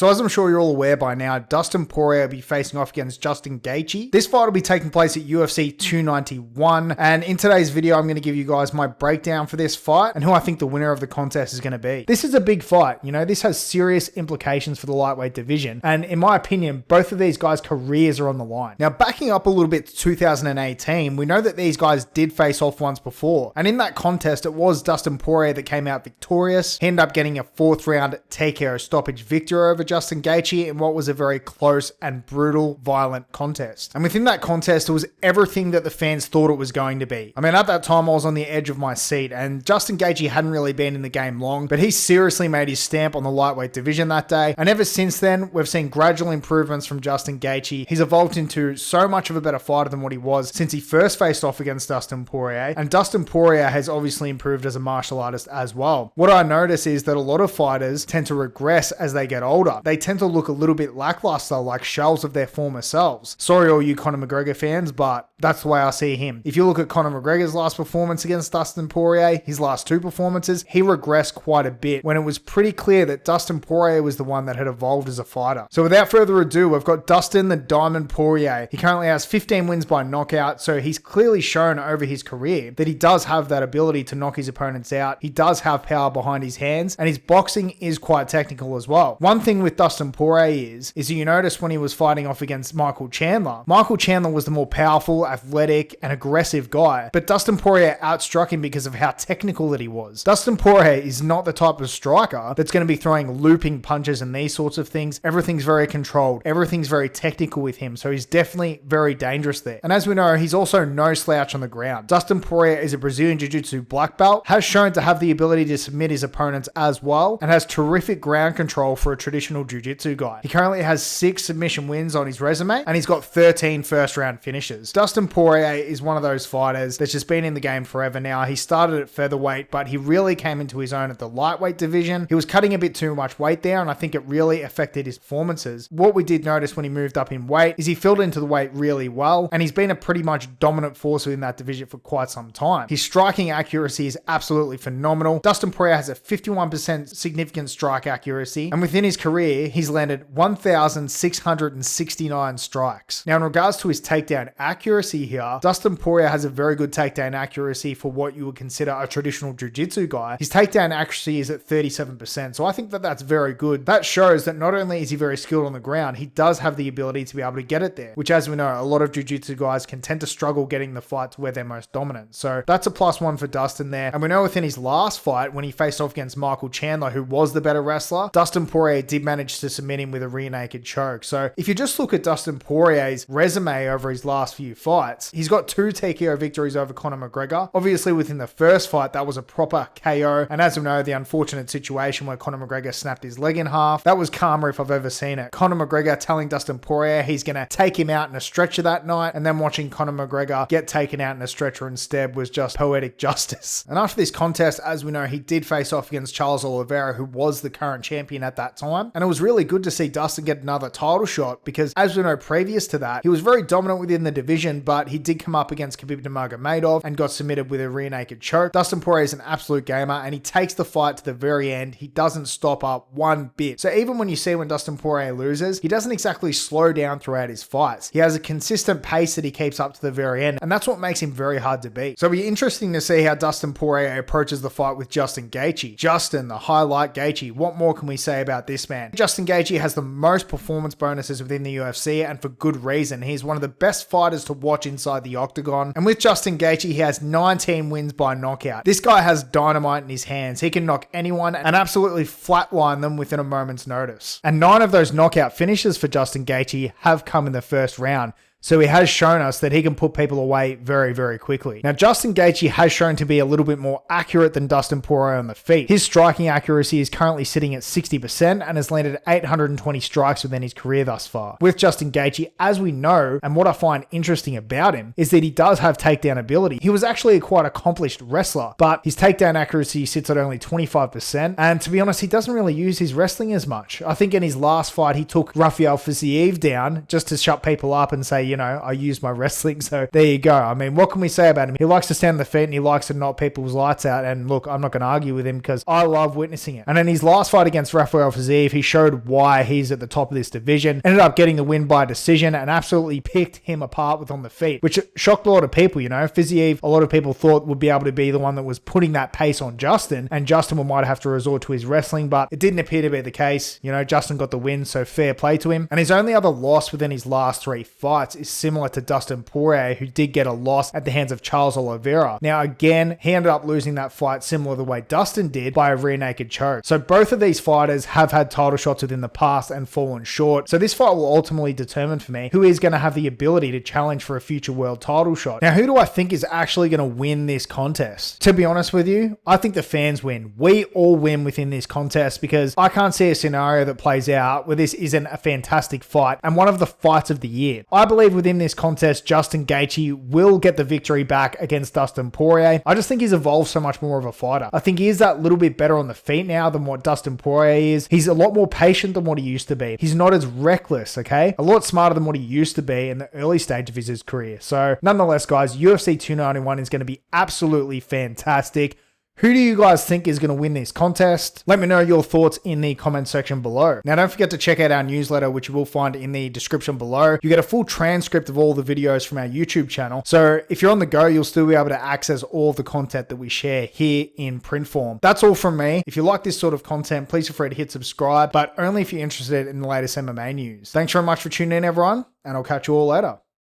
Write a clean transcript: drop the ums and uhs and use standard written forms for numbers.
So as I'm sure you're all aware by now, Dustin Poirier will be facing off against Justin Gaethje. This fight will be taking place at UFC 291, and in today's video I'm going to give you guys my breakdown for this fight and who I think the winner of the contest is going to be. This is a big fight, you know, this has serious implications for the lightweight division, and in my opinion, both of these guys' careers are on the line. Now, backing up a little bit to 2018, we know that these guys did face off once before, and in that contest it was Dustin Poirier that came out victorious. He ended up getting a 4th round TKO stoppage victory over Justin Gaethje in what was a very close and brutal, violent contest. And within that contest, it was everything that the fans thought it was going to be. I mean, at that time I was on the edge of my seat, and Justin Gaethje hadn't really been in the game long, but he seriously made his stamp on the lightweight division that day, and ever since then we've seen gradual improvements from Justin Gaethje. He's evolved into so much of a better fighter than what he was since he first faced off against Dustin Poirier, and Dustin Poirier has obviously improved as a martial artist as well. What I notice is that a lot of fighters tend to regress as they get older. They tend to look a little bit lackluster, like shells of their former selves. Sorry all you Conor McGregor fans, but that's the way I see him. If you look at Conor McGregor's last performance against Dustin Poirier, his last 2 performances, he regressed quite a bit when it was pretty clear that Dustin Poirier was the one that had evolved as a fighter. So without further ado, we've got Dustin the Diamond Poirier. He currently has 15 wins by knockout, so he's clearly shown over his career that he does have that ability to knock his opponents out. He does have power behind his hands, and his boxing is quite technical as well. One thing with Dustin Poirier is you notice when he was fighting off against Michael Chandler was the more powerful, athletic, and aggressive guy, but Dustin Poirier outstruck him because of how technical that he was. Dustin Poirier is not the type of striker that's going to be throwing looping punches and these sorts of things. Everything's very controlled. Everything's very technical with him, so he's definitely very dangerous there. And as we know, he's also no slouch on the ground. Dustin Poirier is a Brazilian Jiu-Jitsu black belt, has shown to have the ability to submit his opponents as well, and has terrific ground control for a traditional Jiu-Jitsu guy. He currently has 6 submission wins on his resume, and he's got 13 first-round finishes. Dustin Poirier is one of those fighters that's just been in the game forever now. He started at featherweight, but he really came into his own at the lightweight division. He was cutting a bit too much weight there, and I think it really affected his performances. What we did notice when he moved up in weight is he filled into the weight really well, and he's been a pretty much dominant force within that division for quite some time. His striking accuracy is absolutely phenomenal. Dustin Poirier has a 51% significant strike accuracy, and within his career, he's landed 1,669 strikes. Now, in regards to his takedown accuracy here, Dustin Poirier has a very good takedown accuracy for what you would consider a traditional jiu-jitsu guy. His takedown accuracy is at 37%, so I think that that's very good. That shows that not only is he very skilled on the ground, he does have the ability to be able to get it there, which, as we know, a lot of jiu-jitsu guys can tend to struggle getting the fight to where they're most dominant. So that's a +1 for Dustin there. And we know within his last fight, when he faced off against Michael Chandler, who was the better wrestler, Dustin Poirier did manage to submit him with a rear naked choke. So if you just look at Dustin Poirier's resume over his last few fights, he's got 2 TKO victories over Conor McGregor. Obviously, within the first fight, that was a proper KO. And as we know, the unfortunate situation where Conor McGregor snapped his leg in half, that was karma if I've ever seen it. Conor McGregor telling Dustin Poirier he's going to take him out in a stretcher that night, and then watching Conor McGregor get taken out in a stretcher instead was just poetic justice. And after this contest, as we know, he did face off against Charles Oliveira, who was the current champion at that time. And it was really good to see Dustin get another title shot because, as we know, previous to that, he was very dominant within the division, but he did come up against Khabib Nurmagomedov and got submitted with a rear naked choke. Dustin Poirier is an absolute gamer, and he takes the fight to the very end. He doesn't stop up one bit. So even when you see when Dustin Poirier loses, he doesn't exactly slow down throughout his fights. He has a consistent pace that he keeps up to the very end, and that's what makes him very hard to beat. So it'll be interesting to see how Dustin Poirier approaches the fight with Justin Gaethje. Justin, the highlight Gaethje. What more can we say about this man? Justin Gaethje has the most performance bonuses within the UFC, and for good reason. He's one of the best fighters to watch inside the octagon. And with Justin Gaethje, he has 19 wins by knockout. This guy has dynamite in his hands. He can knock anyone and absolutely flatline them within a moment's notice. And 9 of those knockout finishes for Justin Gaethje have come in the first round. So he has shown us that he can put people away very, very quickly. Now, Justin Gaethje has shown to be a little bit more accurate than Dustin Poirier on the feet. His striking accuracy is currently sitting at 60% and has landed 820 strikes within his career thus far. With Justin Gaethje, as we know, and what I find interesting about him, is that he does have takedown ability. He was actually a quite accomplished wrestler, but his takedown accuracy sits at only 25%. And to be honest, he doesn't really use his wrestling as much. I think in his last fight, he took Rafael Fiziev down just to shut people up and say, you know, I use my wrestling. So there you go. I mean, what can we say about him? He likes to stand on the feet and he likes to knock people's lights out. And look, I'm not going to argue with him because I love witnessing it. And in his last fight against Rafael Fiziev, he showed why he's at the top of this division. Ended up getting the win by decision and absolutely picked him apart with on the feet, which shocked a lot of people. You know, Fiziev, a lot of people thought would be able to be the one that was putting that pace on Justin, and Justin might have to resort to his wrestling, but it didn't appear to be the case. You know, Justin got the win, so fair play to him. And his only other loss within his last 3 fights is similar to Dustin Poirier, who did get a loss at the hands of Charles Oliveira. Now, again, he ended up losing that fight similar to the way Dustin did by a rear naked choke. So both of these fighters have had title shots within the past and fallen short. So this fight will ultimately determine for me who is going to have the ability to challenge for a future world title shot. Now, who do I think is actually going to win this contest? To be honest with you, I think the fans win. We all win within this contest because I can't see a scenario that plays out where this isn't a fantastic fight and one of the fights of the year. I believe within this contest, Justin Gaethje will get the victory back against Dustin Poirier. I just think he's evolved so much more of a fighter. I think he is that little bit better on the feet now than what Dustin Poirier is. He's a lot more patient than what he used to be. He's not as reckless, okay? A lot smarter than what he used to be in the early stage of his career. So nonetheless, guys, UFC 291 is going to be absolutely fantastic. Who do you guys think is going to win this contest? Let me know your thoughts in the comment section below. Now, don't forget to check out our newsletter, which you will find in the description below. You get a full transcript of all the videos from our YouTube channel. So if you're on the go, you'll still be able to access all of the content that we share here in print form. That's all from me. If you like this sort of content, please feel free to hit subscribe, but only if you're interested in the latest MMA news. Thanks very much for tuning in, everyone, and I'll catch you all later.